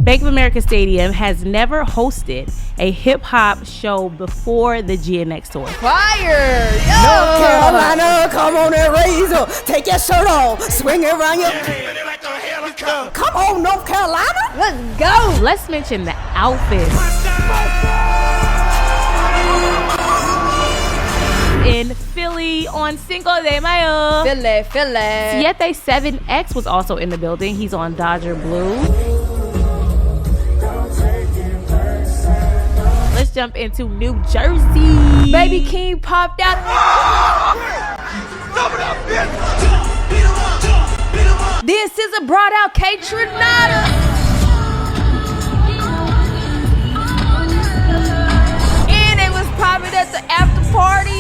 Bank of America Stadium has never hosted a hip-hop show before the GNX Tour. Fire! Yo! North Carolina, come on and raise up. Take your shirt off, swing it around your... Come on, North Carolina. Let's go! Let's mention the outfits. In Philly on Cinco de Mayo. Philly. 7X was also in the building. He's on Dodger Blue. Let's jump into New Jersey. Baby Keem popped out. Then SZA brought out Kaytranada. And it was popping at the after party.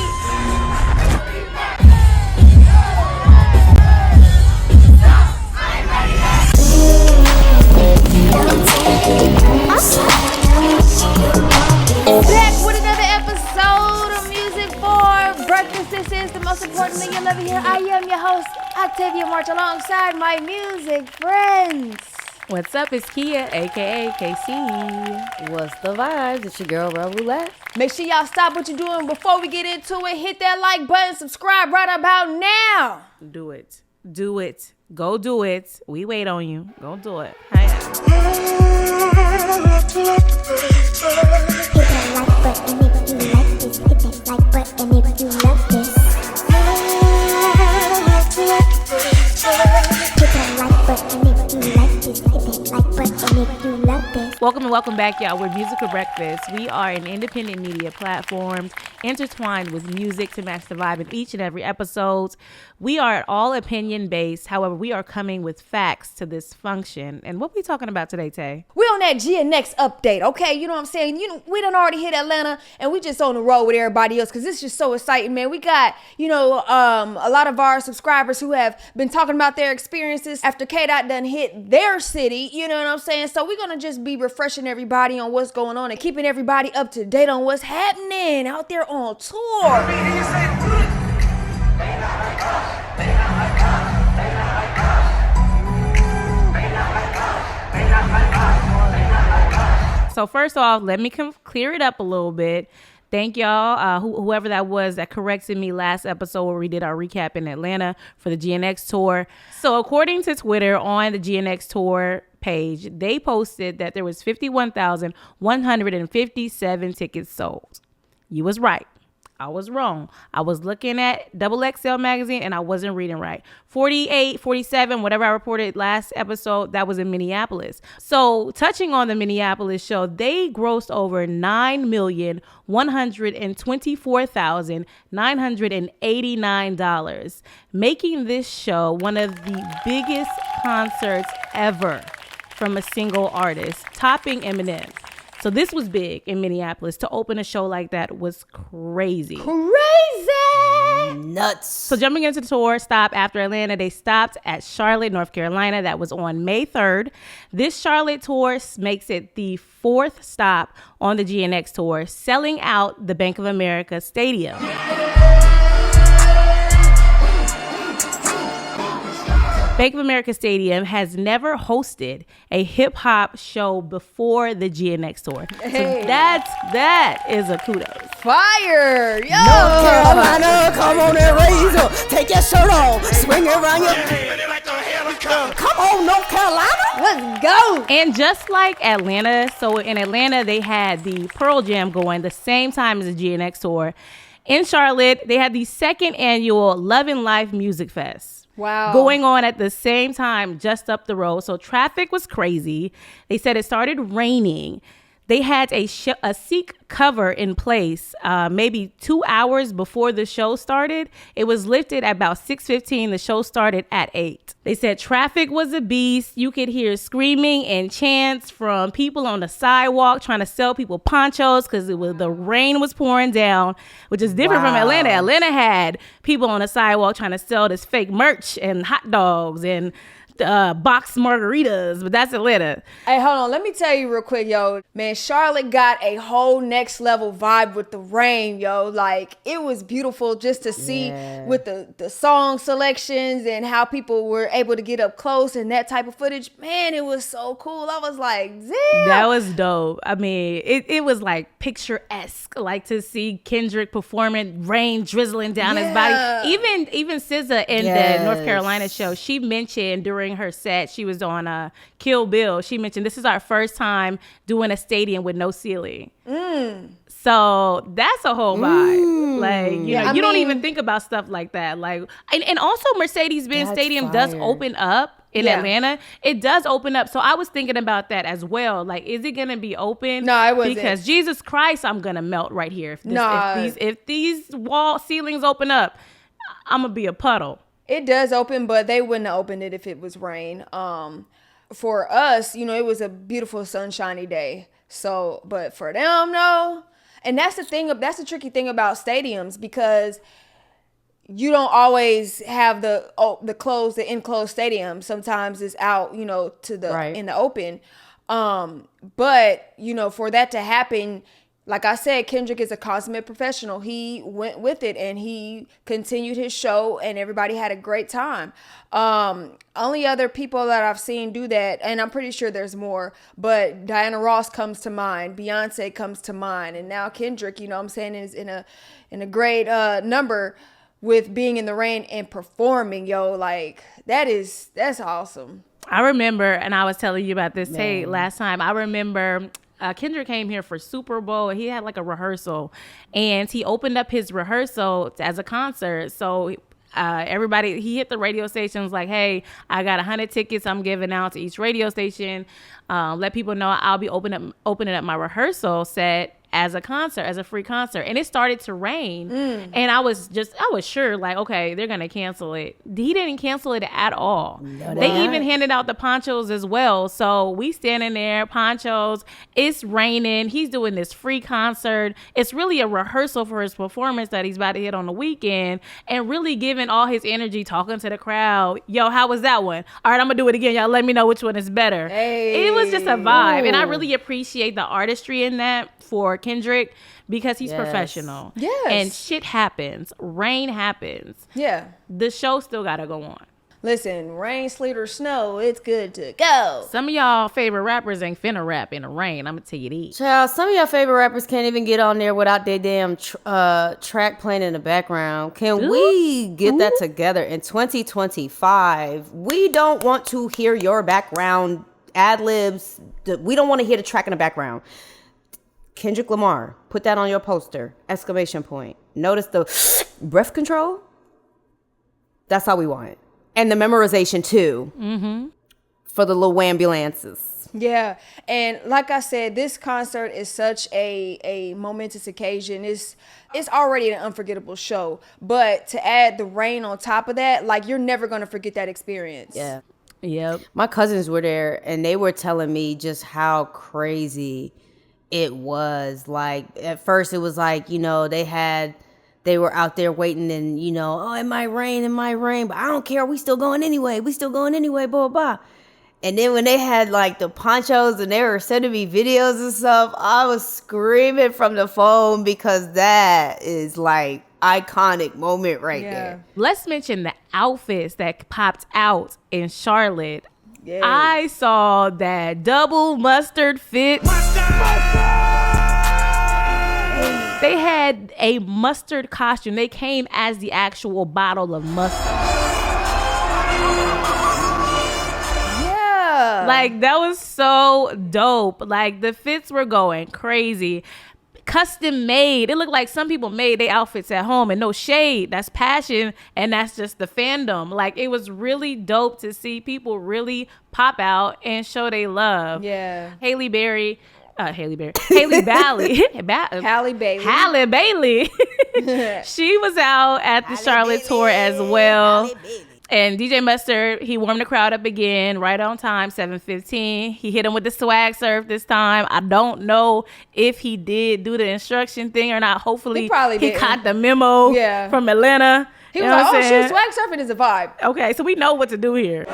Back with another episode of Music for Breakfast. This is the most important thing you'll ever hear. I am your host, Octavia March, alongside my music friends. What's up? It's Kia, aka KC. What's the vibes? It's your girl, Relle Roulette. Make sure y'all stop what you're doing before we get into it. Hit that like button, subscribe right about now. Do it. Go do it. We wait on you. Go do it. Welcome back, y'all. We're Music for Breakfast. We are an independent media platform intertwined with music to match the vibe in each and every episode. We are all opinion-based. However, we are coming with facts to this function. And what we talking about today, Tay? We on that GNX update, okay? You know what I'm saying? We done already hit Atlanta, and we just on the road with everybody else because it's just so exciting, man. We got, a lot of our subscribers who have been talking about their experiences after K-Dot done hit their city, you know what I'm saying? So we're going to just be refreshing everybody on what's going on and keeping everybody up to date on what's happening out there on tour. So first off, let me clear it up a little bit. Thank y'all, whoever that was that corrected me last episode where we did our recap in Atlanta for the GNX Tour. So according to Twitter, on the GNX Tour page, they posted that there was 51,157 tickets sold. You was right. I was wrong. I was looking at XXL magazine and I wasn't reading right. 48, 47, whatever I reported last episode, that was in Minneapolis. So touching on the Minneapolis show, they grossed over $9,124,989, making this show one of the biggest concerts ever from a single artist, topping Eminem. So this was big in Minneapolis. To open a show like that was crazy. Nuts. So jumping into the tour stop after Atlanta, they stopped at Charlotte, North Carolina. That was on May 3rd. This Charlotte tour makes it the fourth stop on the GNX Tour, selling out the Bank of America Stadium. Bank of America Stadium has never hosted a hip-hop show before the GNX Tour. Hey. So that is a kudos. Fire! Yo! North Carolina, come on and raise up. Take your shirt off, swing it around your... Come on, North Carolina. Let's go! And just like Atlanta, so in Atlanta, they had the Pearl Jam going the same time as the GNX Tour. In Charlotte, they had the second annual Love and Life Music Fest. Wow. Going on at the same time, just up the road. So traffic was crazy. They said it started raining. They had a Seek cover in place maybe 2 hours before the show started. It was lifted at about 6:15. The show started at 8. They said traffic was a beast. You could hear screaming and chants from people on the sidewalk trying to sell people ponchos because the rain was pouring down, which is different from Atlanta. Atlanta had people on the sidewalk trying to sell this fake merch and hot dogs and boxed margaritas, but that's Atlanta. Hey, hold on. Let me tell you real quick, yo. Man, Charlotte got a whole next level vibe with the rain, yo. Like, it was beautiful just to see with the song selections and how people were able to get up close and that type of footage. Man, it was so cool. I was like, damn. That was dope. I mean, it was like picturesque, like to see Kendrick performing, rain drizzling down his body. Even SZA in the North Carolina show, she mentioned during her set, she was on Kill Bill, she mentioned this is our first time doing a stadium with no ceiling. So that's a whole vibe. Like, you know, you don't even think about stuff like that. Like, and also Mercedes-Benz Stadium does open up in Atlanta. It does open up. So I was thinking about that as well. Like, is it going to be open? No, it wasn't. Because Jesus Christ, I'm going to melt right here. If these wall ceilings open up, I'm going to be a puddle. It does open, but they wouldn't have opened it if it was rain. For us, you know, it was a beautiful sunshiny day. So, but for them, no. And that's the tricky thing about stadiums, because you don't always have the enclosed stadium. Sometimes it's out, you know, in the open. But, you know, for that to happen, like I said, Kendrick is a consummate professional. He went with it and he continued his show and everybody had a great time. Only other people that I've seen do that, and I'm pretty sure there's more, but Diana Ross comes to mind, Beyonce comes to mind, and now Kendrick, you know what I'm saying, is in a great number with being in the rain and performing, yo. Like, that's awesome. I remember, and I was telling you about this last time, I remember Kendrick came here for Super Bowl. He had like a rehearsal, and he opened up his rehearsal as a concert. So everybody, he hit the radio stations like, hey, I got 100 tickets I'm giving out to each radio station. Let people know I'll be opening up my rehearsal set as a concert, as a free concert. And it started to rain. And I was sure, like, okay, they're going to cancel it. He didn't cancel it at all. They even handed out the ponchos as well. So we standing there, ponchos, it's raining. He's doing this free concert. It's really a rehearsal for his performance that he's about to hit on the weekend, and really giving all his energy, talking to the crowd. Yo, how was that one? All right, I'm going to do it again. Y'all let me know which one is better. Hey. It was just a vibe. And I really appreciate the artistry in that for Kendrick, because he's professional. Yes. And shit happens. Rain happens. Yeah. The show still gotta go on. Listen, rain, sleet, or snow, it's good to go. Some of y'all favorite rappers ain't finna rap in the rain. I'm gonna tell you these. Child, some of your favorite rappers can't even get on there without their damn track playing in the background. Can we get that together in 2025? We don't want to hear your background ad-libs. We don't want to hear the track in the background. Kendrick Lamar, put that on your poster, ! Notice the breath control. That's how we want it. And the memorization too, for the little ambulances. Yeah, and like I said, this concert is such a momentous occasion. It's already an unforgettable show, but to add the rain on top of that, like, you're never going to forget that experience. Yeah. Yep. My cousins were there, and they were telling me just how crazy it was. Like, at first it was like, you know, they were out there waiting, and, you know, oh, it might rain, but I don't care, we still going anyway, blah, blah. And then when they had like the ponchos and they were sending me videos and stuff, I was screaming from the phone, because that is like iconic moment right there. Let's mention the outfits that popped out in Charlotte. Yes. I saw that double mustard fit. They had a mustard costume. They came as the actual bottle of mustard. Yeah. Like, that was so dope. Like, the fits were going crazy. Custom made. It looked like some people made their outfits at home, and no shade. That's passion, and that's just the fandom. Like, it was really dope to see people really pop out and show they love. Yeah. Halle Bailey. Halle Bailey. She was out at the Charlotte tour as well. And DJ Mustard, he warmed the crowd up again, right on time, 7:15. He hit him with the swag surf this time. I don't know if he did do the instruction thing or not. Hopefully, he caught the memo from Atlanta. He was like, oh, shoot, swag surfing is a vibe. Okay, so we know what to do here.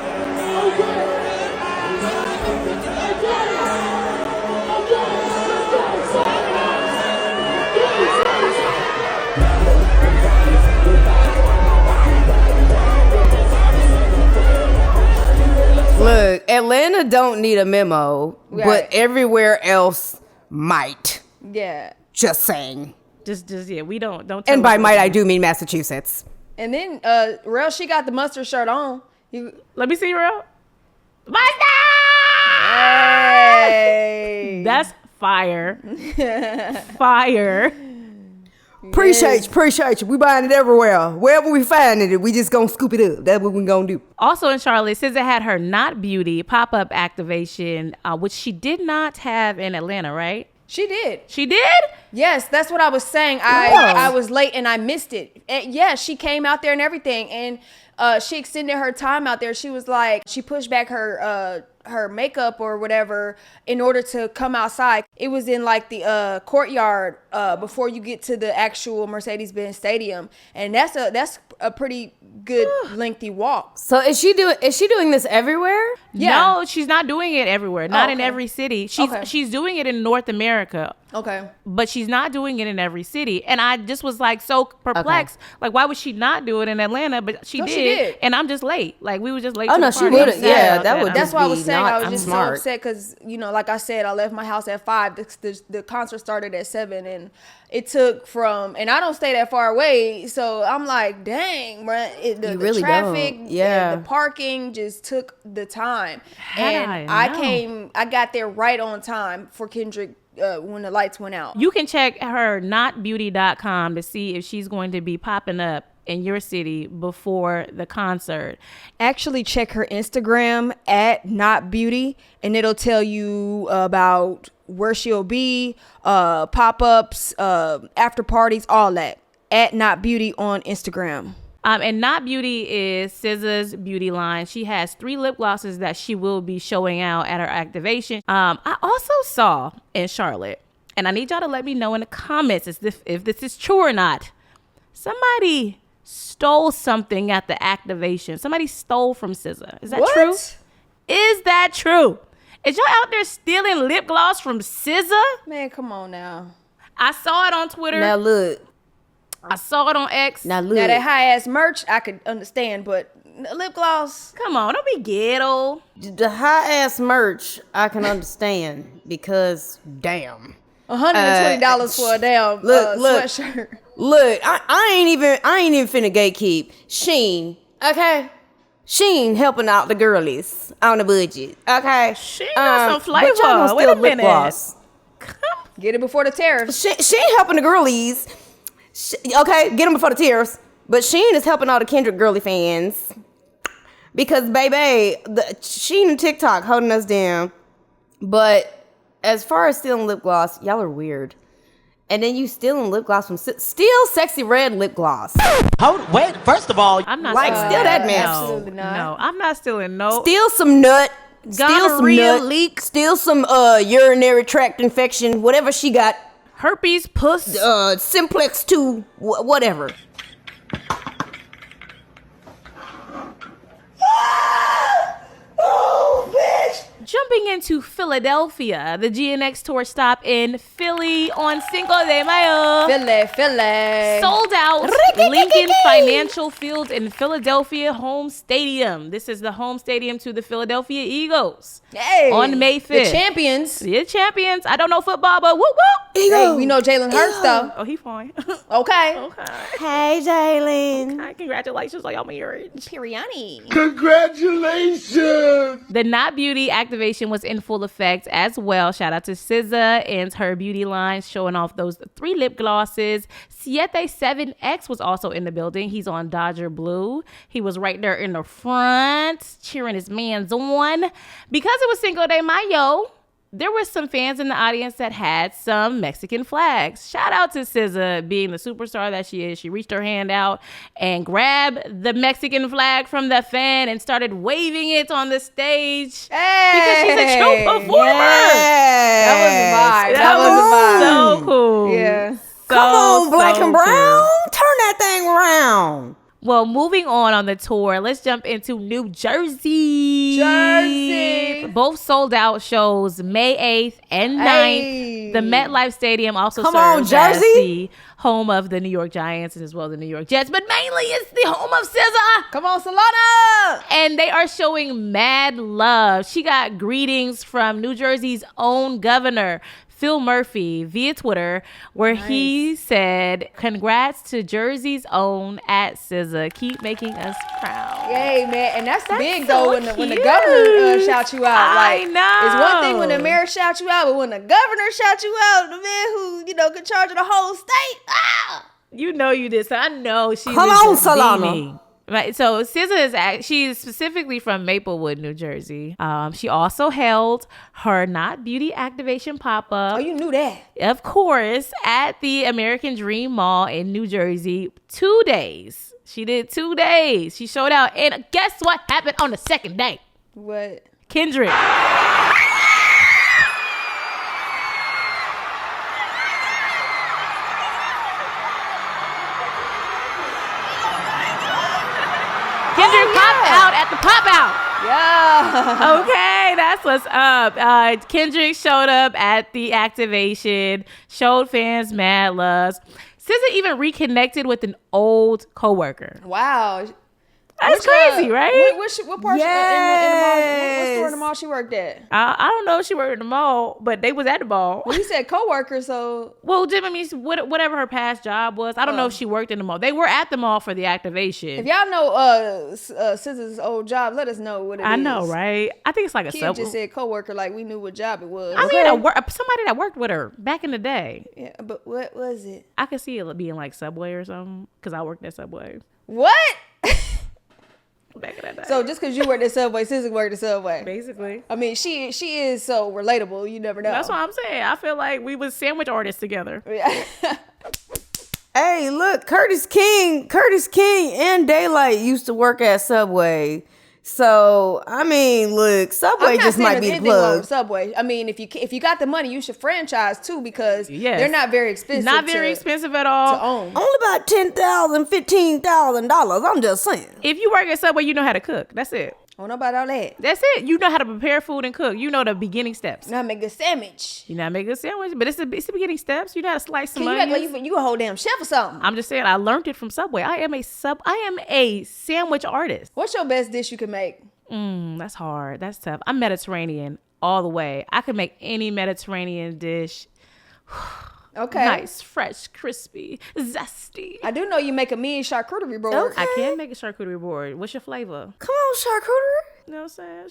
Atlanta don't need a memo, Right. but everywhere else might. Yeah. Just saying. Just yeah, we don't tell And us by what might, to I do. do mean Massachusetts. And then Relle, she got the mustard shirt on. Let me see, real. Mustard! Hey. That's fire. Fire. Appreciate you. We buying it everywhere. Wherever we find it, we just gonna scoop it up. That's what we gonna do. Also in Charlotte, SZA had her Not Beauty pop-up activation, which she did not have in Atlanta, right? She did. She did? Yes, that's what I was saying. I was late and I missed it. And yeah, she came out there and everything, and she extended her time out there. She was like, she pushed back her makeup or whatever in order to come outside. It was in like the courtyard before you get to the actual Mercedes-Benz Stadium, and that's a pretty good lengthy walk. So is she doing this everywhere? Yeah. No, she's not doing it everywhere. Not in okay. every city. Okay. She's doing it in North America. Okay. But she's not doing it in every city. And I just was like so perplexed. Like, why would she not do it in Atlanta? But she, No, did, she did. And I'm just late. Like, we were just late. Oh, to no, the she party. would've- I'm sad yeah, about that would That's why I was be saying not I was just smart. so upset because, you know, like I said, I left my house at 5. The concert started at 7, and it took and I don't stay that far away, so I'm like, dang, bruh, the really traffic, don't. Yeah. and the parking just took the time. Had And I I got there right on time for Kendrick when the lights went out. You can check her notbeauty.com to see if she's going to be popping up in your city before the concert. Actually check her Instagram at Not Beauty, and it'll tell you about where she'll be, pop-ups, after parties, all that at Not Beauty on Instagram. And Not Beauty is SZA's beauty line. She has 3 lip glosses that she will be showing out at her activation. I also saw in Charlotte, and I need y'all to let me know in the comments if this is true or not. Somebody stole something at the activation. Somebody stole from SZA. Is that What? true? Is that true? Is y'all out there stealing lip gloss from SZA? Man, come on now. I saw it on Twitter. Now look. I saw it on X. Now look. Now that high-ass merch, I could understand, but lip gloss, Come on, don't be ghetto. The high ass merch I can understand because damn. $120 for a damn look. sweatshirt. Look, I ain't even finna gatekeep. Sheen, okay? Sheen helping out the girlies on the budget, okay? Sheen got some flavor. but y'all gonna Wait steal a lip minute. gloss. Get it before the tariffs. Sheen helping the girlies. Okay, get them before the tears. But Sheen is helping all the Kendrick girly fans. Because, baby, Sheen and TikTok holding us down. But as far as stealing lip gloss, y'all are weird. And then you stealing lip gloss from... Steal sexy red lip gloss. Wait, first of all, I'm not Like, stealing steal that no, mess. Absolutely not. No, I'm not stealing no. Steal some nut. Steal some Gonorrhea nut. leak. Steal some urinary tract infection. Whatever she got. Herpes puss. Simplex 2. Whatever. Jumping into Philadelphia, the GNX Tour stop in Philly on Cinco de Mayo. Philly. Sold out Lincoln Financial Field in Philadelphia home stadium. This is the home stadium to the Philadelphia Eagles. Hey, On May 5th. the champions. The champions. I don't know football, but whoop whoop. Hey, we know Jalen Hurts though. Oh, he fine. Okay. Okay. Hey, Jalen. Hi, congratulations on your marriage. Piriani. congratulations. The Not Beauty activation was in full effect as well. Shout out to SZA and her beauty line showing off those 3 lip glosses. 7X was also in the building. He's on Dodger Blue. He was right there in the front cheering his mans on. Because it was Cinco de Mayo, there were some fans in the audience that had some Mexican flags. Shout out to SZA being the superstar that she is. She reached her hand out and grabbed the Mexican flag from the fan and started waving it on the stage. Hey. Because she's a true performer. That was a vibe. That was so cool. Yeah. So, Come on, black so and cool. brown. Turn that thing around. Well, moving on the tour, let's jump into New Jersey. Both sold out shows May 8th and 9th. The MetLife Stadium also serves as the home of the New York Giants and as well the New York Jets, but mainly it's the home of SZA. Come on, Solana. And they are showing mad love. She got greetings from New Jersey's own governor, Phil Murphy, via Twitter, where he said, "Congrats to Jersey's own at SZA. Keep making us proud." Yay, man. And that's big, so though, when the governor shouts you out. I know. It's one thing when the mayor shouts you out, but when the governor shouts you out, the man who, can charge of the whole state. You know you did. So I know she Come on, Solana. Right, so SZA she's specifically from Maplewood, New Jersey. She also held her Not Beauty activation pop-up. Oh, you knew that. Of course, at the American Dream Mall in New Jersey. 2 days. She did 2 days. She showed out. And guess what happened on the second day? What? Kendrick. Kendrick popped out at the pop out. Yeah. Okay, that's what's up. Kendrick showed up at the activation, showed fans mad love. SZA even reconnected with an old coworker. Wow. That's crazy, right? What part in the mall? What store in the mall she worked at? I don't know if she worked in the mall, but they was at the mall. Well, you said coworker, so Well, Jimmy means whatever her past job was. I don't know if she worked in the mall. They were at the mall for the activation. if y'all know SZA's old job, let us know what it is. I know, right? I think it's like a Kim sub. just said coworker, like we knew what job it was. I mean, somebody that worked with her back in the day. Yeah, but what was it? I could see it being like Subway or something because I worked at Subway What? back in that day. So just because you worked at Subway, SZA worked at Subway. Basically. I mean, she is so relatable. You never know. That's what I'm saying. I feel like we was sandwich artists together. Hey, look, Curtis King and Daylight used to work at Subway. So, I mean, look, Subway just might be the plug. Subway. I mean, if you got the money, you should franchise too because they're not very expensive. Not very expensive at all. To own. Only about $10,000, $15,000. I'm just saying. If you work at Subway, you know how to cook. That's it. I don't know about all that. That's it. You know how to prepare food and cook. You know the beginning steps. Now make a sandwich. You know how to make a sandwich, but it's the beginning steps. You know how to slice some You act onions. like you a whole damn chef or something. I'm just saying, I learned it from Subway. I am a sandwich artist. What's your best dish you can make? That's hard. That's tough. I'm Mediterranean all the way. I could make any Mediterranean dish. Okay. Nice, fresh, crispy, zesty. I do know you make a mean charcuterie board. Okay. I can make a charcuterie board. What's your flavor? Come on, charcuterie. You know what I'm saying?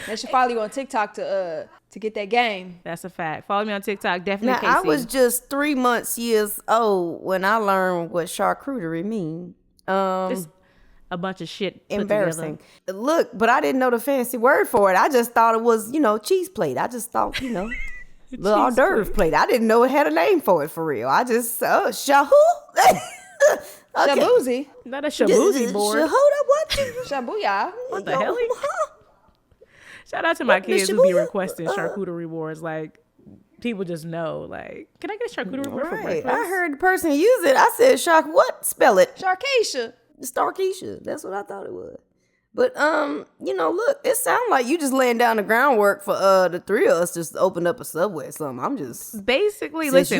They should follow you on TikTok to get that game. That's a fact. Follow me on TikTok. Definitely. Now, I KC. was just 3 months years old when I learned what charcuterie mean. Just a bunch of shit put Embarrassing. together. Look, but I didn't know the fancy word for it. I just thought it was, cheese plate. I just thought, little hors d'oeuvre plate. I didn't know it had a name for it for real. I just, shahoo? Shabuzi. Not a shabuzi board. What? Shabuya. What the hell? Shout out to my kids who be requesting charcuterie boards. Like, people just know. Like, can I get a charcuterie board for Right. breakfast? I heard the person use it. I said, what? Spell it. Sharkeisha. Starkeisha. That's what I thought it was. But look, it sounds like you just laying down the groundwork for the three of us just to open up a Subway or something. I'm just Basically, listen,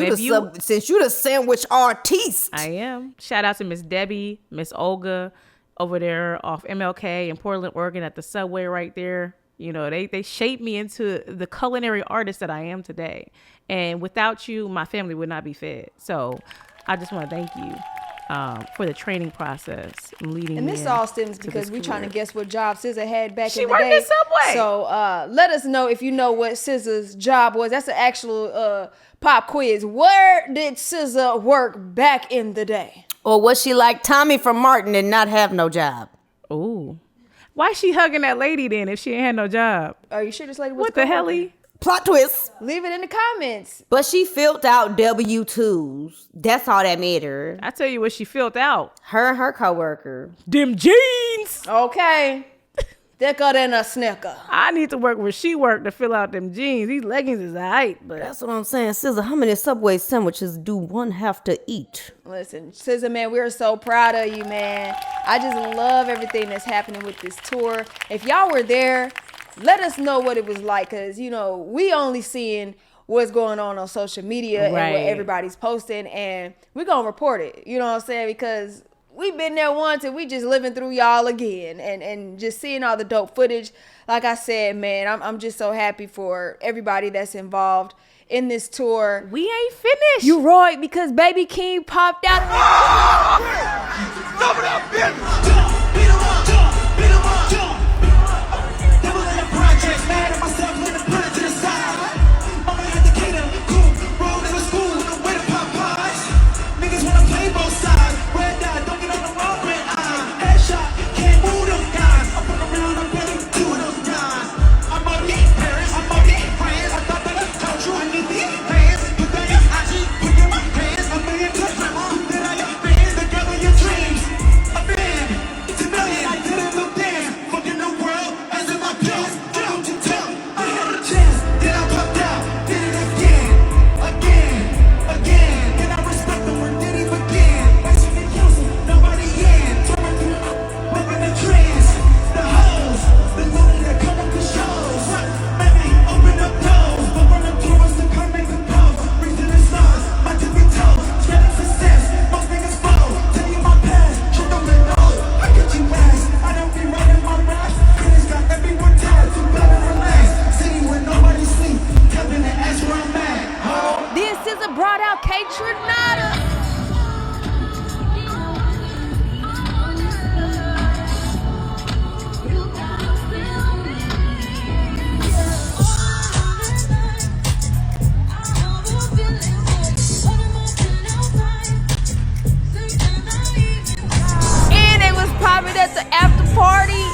since you the sandwich artiste. I am. Shout out to Miss Debbie, Miss Olga over there off MLK in Portland, Oregon at the Subway right there. They shaped me into the culinary artist that I am today. And without you, my family would not be fed. So I just want to thank you for the training process and leading. And this all stems because we're trying to guess what job SZA had back in the day. She worked at Subway. So let us know if you know what SZA's job was. That's an actual pop quiz. Where did SZA work back in the day? Or was she like Tommy from Martin and not have no job? Ooh. Why she hugging that lady then if she ain't had no job? Are you sure this lady was What the hell? Plot twist. Leave it in the comments. But she filled out W-2s. That's all that made her. I tell you what she filled out. Her and her coworker. Them jeans. Okay. thicker than a snicker. I need to work where she worked to fill out them jeans. These leggings is alright, but That's what I'm saying. SZA, how many Subway sandwiches do one have to eat? Listen, SZA, man, we are so proud of you, man. I just love everything that's happening with this tour. If y'all were there, let us know what it was like, because, you know, we only seeing what's going on social media and what everybody's posting, and we're going to report it. You know what I'm saying? Because we've been there once, and we just living through y'all again, and just seeing all the dope footage. Like I said, man, I'm just so happy for everybody that's involved in this tour. we ain't finished. You right, because Baby Keem popped out. Stop it up, bitch! Beat 'em up, beat 'em up. Devil in the projects, mad at myself, let me put it to the side. Mama had to get him, cool, roll to the school, the way to pop pies. Niggas wanna play both sides. Red dot, don't get on the wrong red eye. Headshot, can't move them guys. I put around, I'm ready to do those guys. I'm on these parents, I'm on these friends. I thought that I told you I need these fans. Put that in IG, put in my pants. I'm being touched, grandma. Then I got fans together your dreams. A fan, it's a million. I didn't look damn. Fucking the world as in my pants. Don't you tell? I had a chance, then I popped out. Did it again, again. And I respect the word did he begin. Watching the council, nobody in. Turn through, living the trends. The hoes, the money that come up the shows. Maybe open up doors, but when the tours to come make the pose. Reaching the stars, my tippy toes. Spreading success, most niggas fall. Tell you my past, you don't even know. I get you ass, I don't be writing my raps. Critics got everyone tired, too bad to relax. City where nobody sleep, telling the ass where I'm at. Oh. Then SZA brought out Kaytranada. And it was popping at the after party.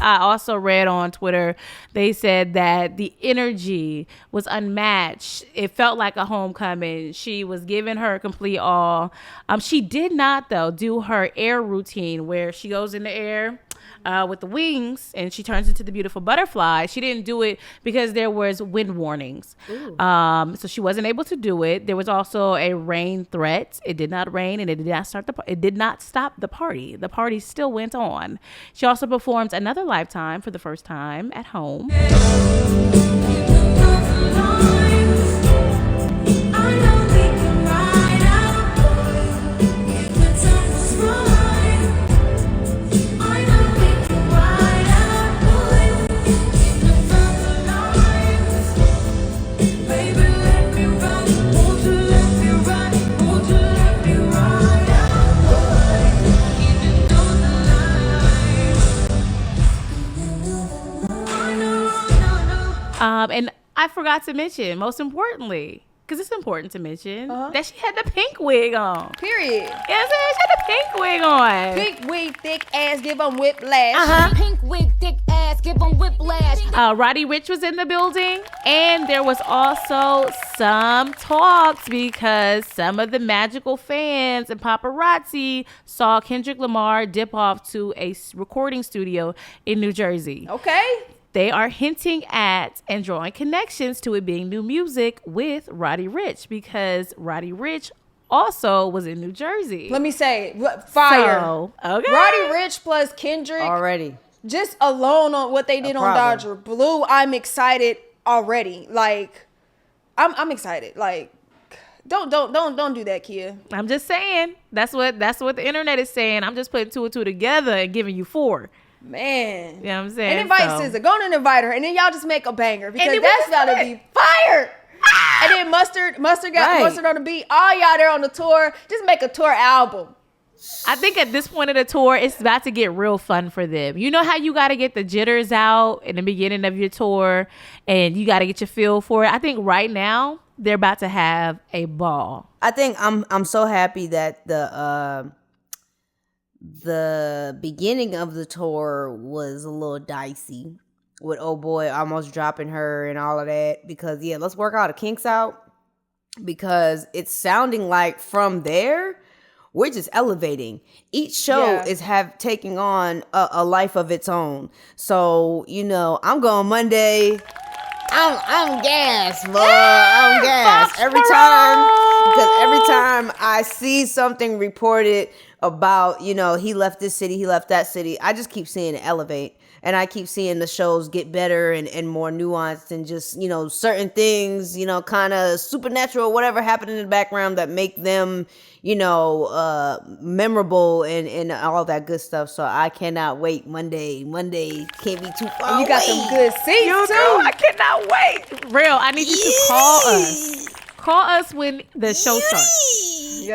I also read on Twitter, they said that the energy was unmatched. It felt like a homecoming. She was giving her complete all. She did not, though, do her air routine where she goes in the air with the wings and she turns into the beautiful butterfly. She didn't do it because there was wind warnings. So she wasn't able to do it. There was also a rain threat. It did not rain and it did not stop the party. The party still went on. She also performed Another Lifetime for the first time at home. And I forgot to mention, most importantly, because it's important to mention, that she had the pink wig on. Period. You know what I'm saying? She had the pink wig on. Pink wig, thick ass, give them whiplash. Pink wig, thick ass, give them whiplash. Roddy Ricch was in the building, and there was also some talks because some of the magical fans and paparazzi saw Kendrick Lamar dip off to a recording studio in New Jersey. Okay. They are hinting at and drawing connections to it being new music with Roddy Ricch because Roddy Ricch also was in New Jersey. Let me say, fire. So, okay. Roddy Ricch plus Kendrick. Already. Just alone on what they did on Dodger Blue, I'm excited already. Like, I'm excited. Like, don't do that, Kia. I'm just saying. That's what the internet is saying. I'm just putting two and two together and giving you four. Man. You know what I'm saying? And invite SZA. Go and invite her. And then y'all just make a banger. Because then that's we just about to do be fire. And then Mustard got Mustard on the beat. All y'all there on the tour. Just make a tour album. I think at this point of the tour, it's about to get real fun for them. You know how you got to get the jitters out in the beginning of your tour and you got to get your feel for it? I think right now, they're about to have a ball. I think I'm so happy that the the beginning of the tour was a little dicey with old boy almost dropping her and all of that, because let's work all the kinks out, because it's sounding like from there we're just elevating. Each show is taking on a life of its own. So I'm going Monday. I'm gassed, boy. I'm gassed every time, because every time I see something reported about he left this city, he left that city, I just keep seeing it elevate. And I keep seeing the shows get better and more nuanced, and just, certain things, kind of supernatural or whatever happen in the background that make them, memorable and all that good stuff. So I cannot wait. Monday can't be too far away. You got some good seats too. I cannot wait. Real, I need you to call us. Call us when the show starts.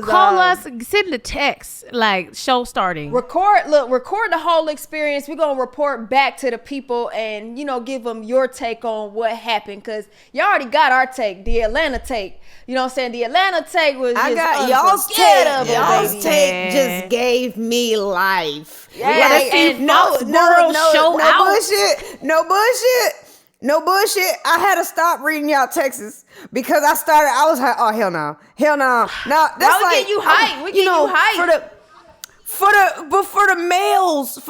Call us, send a text like show starting. Record the whole experience. We're gonna report back to the people and give them your take on what happened, because y'all already got our take, the Atlanta take. You know what I'm saying? The Atlanta take was I just got y'all's take. Y'all's baby. take just gave me life. And no Shoutout. bullshit. No bullshit. I had to stop reading y'all texts because I was like, oh, hell no. No, that's Why like, we get you hype? We get you hype. For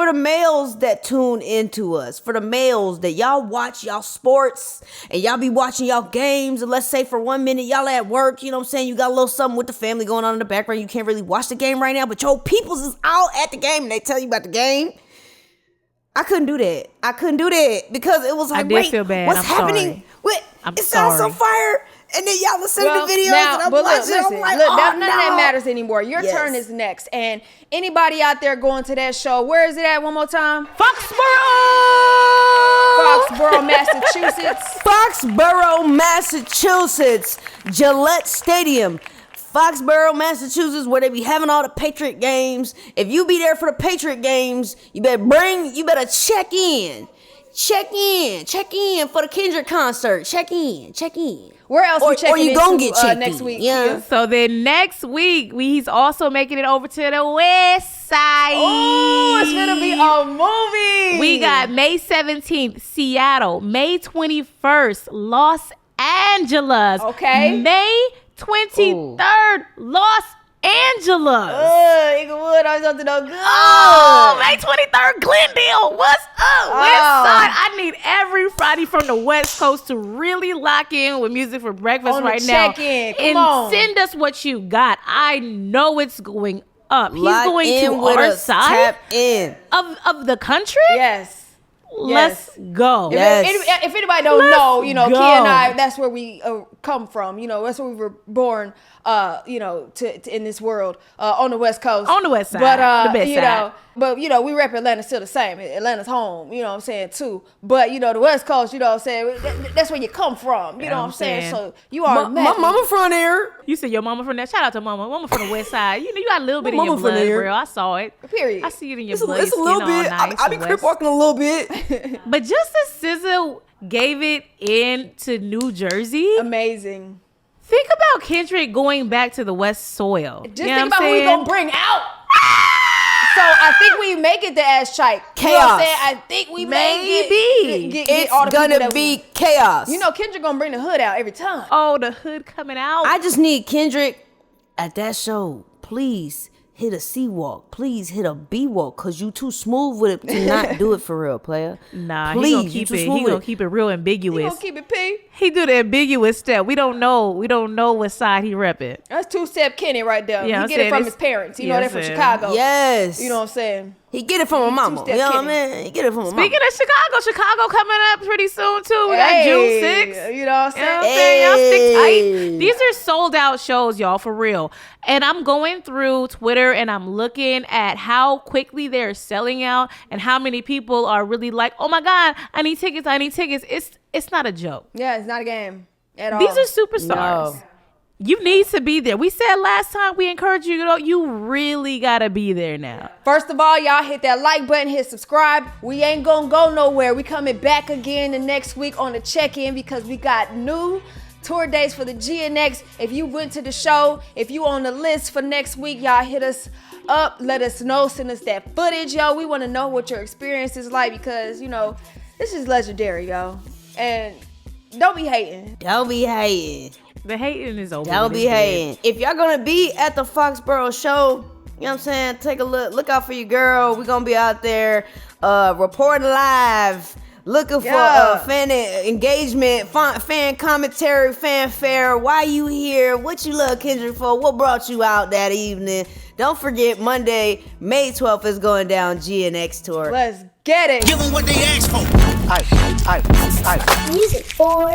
the males that tune into us, for the males that y'all watch y'all sports and y'all be watching y'all games, and let's say for 1 minute y'all at work, you know what I'm saying, you got a little something with the family going on in the background, you can't really watch the game right now, but your peoples is out at the game and they tell you about the game. I couldn't do that because it was like, wait, feel bad. what's I'm happening? sorry. It sounds so fire. And then y'all listen to the videos and I'm watching. I'm like, none of that matters anymore. Your turn is next. And anybody out there going to that show, where is it at one more time? Foxborough, Massachusetts. Foxborough, Massachusetts. Gillette Stadium. Foxborough, Massachusetts, where they be having all the Patriot games. If you be there for the Patriot games, you better check in. Check in for the Kendrick concert. Check in. Where else we checking or you into gonna get checked next in. week? Yeah. So then next week, he's also making it over to the West Side. Oh, it's gonna be a movie. We got May 17th, Seattle. May 21st, Los Angeles. Okay. May 23rd, Los Angeles. Inglewood, I was up to no good. Oh, May 23rd, Glendale. What's up? West Side. I need every Friday from the West Coast to really lock in with Music for Breakfast On right the now. check-in. Come and on. send us what you got. I know it's going up. Lock He's going in to with our us. side Tap in. of the country. Yes. Let's go. If anybody don't know, go. Key and I, that's where we come from. That's where we were born. To in this world on the West Coast, On the West Side, but the best side. but we rep Atlanta still the same. Atlanta's home, you know what I'm saying, too. But the West Coast, you know what I'm saying, that's where you come from, you know what I'm saying. So you are My mama from there. You said your mama from there. Shout out to mama from the West Side. You got a little bit in Mama your from blood, there. bro. I saw it. Period. I see it in your It's blood. a Your little skin all bit. nice I be and crip west. walking a little bit. But just as SZA gave it into New Jersey, amazing. think about Kendrick going back to the West soil. Just think about who we gonna bring out. So I think we make it to Ash Chike. Chaos. You know what I'm saying? I think we Maybe. get It's all the people gonna that be chaos. Kendrick gonna bring the hood out every time. Oh, the hood coming out. I just need Kendrick at that show. Please hit a C walk. Please hit a B walk, cause you too smooth with it to not do it for real, player. Nah, Please, he gonna you keep too it. smooth He with gonna keep it real You ambiguous. gonna keep it P? He do the ambiguous step. We don't know what side he repping. That's two-step Kenny right there. Yeah, He I'm get it saying from it's- his parents. You yeah, know, I'm they're from saying. Chicago. Yes. You know what I'm saying? He get it from a mama. You two-step know what I Kenny. mean? He get it from a mama. Speaking of Chicago coming up pretty soon too. We got June 6th. You know what I'm You know what I'm saying? saying? Y'all stick Hey. tight. These are sold out shows, y'all, for real. And I'm going through Twitter and I'm looking at how quickly they're selling out and how many people are really like, oh my God, I need tickets. It's not a joke. Yeah, it's not a game at all. These are superstars. No. You need to be there. We said last time we encourage you, you really gotta be there now. First of all, y'all hit that like button, hit subscribe. We ain't gonna go nowhere. We coming back again the next week on the check-in because we got new tour dates for the GNX. If you went to the show, if you on the list for next week, y'all hit us up. Let us know. Send us that footage, yo. We want to know what your experience is like because, this is legendary, yo. And don't be hating. Don't be hating. The hating is over. Don't be hating. If y'all gonna be at the Foxborough show, you know what I'm saying? Take a look out for your girl. We're gonna be out there reporting live, looking for fan engagement, fan commentary, fanfare. Why you here? What you love Kendrick for? What brought you out that evening? Don't forget, Monday, May 12th is going down GNX Tour. Let's get it. Give them what they asked for. Ice. Music for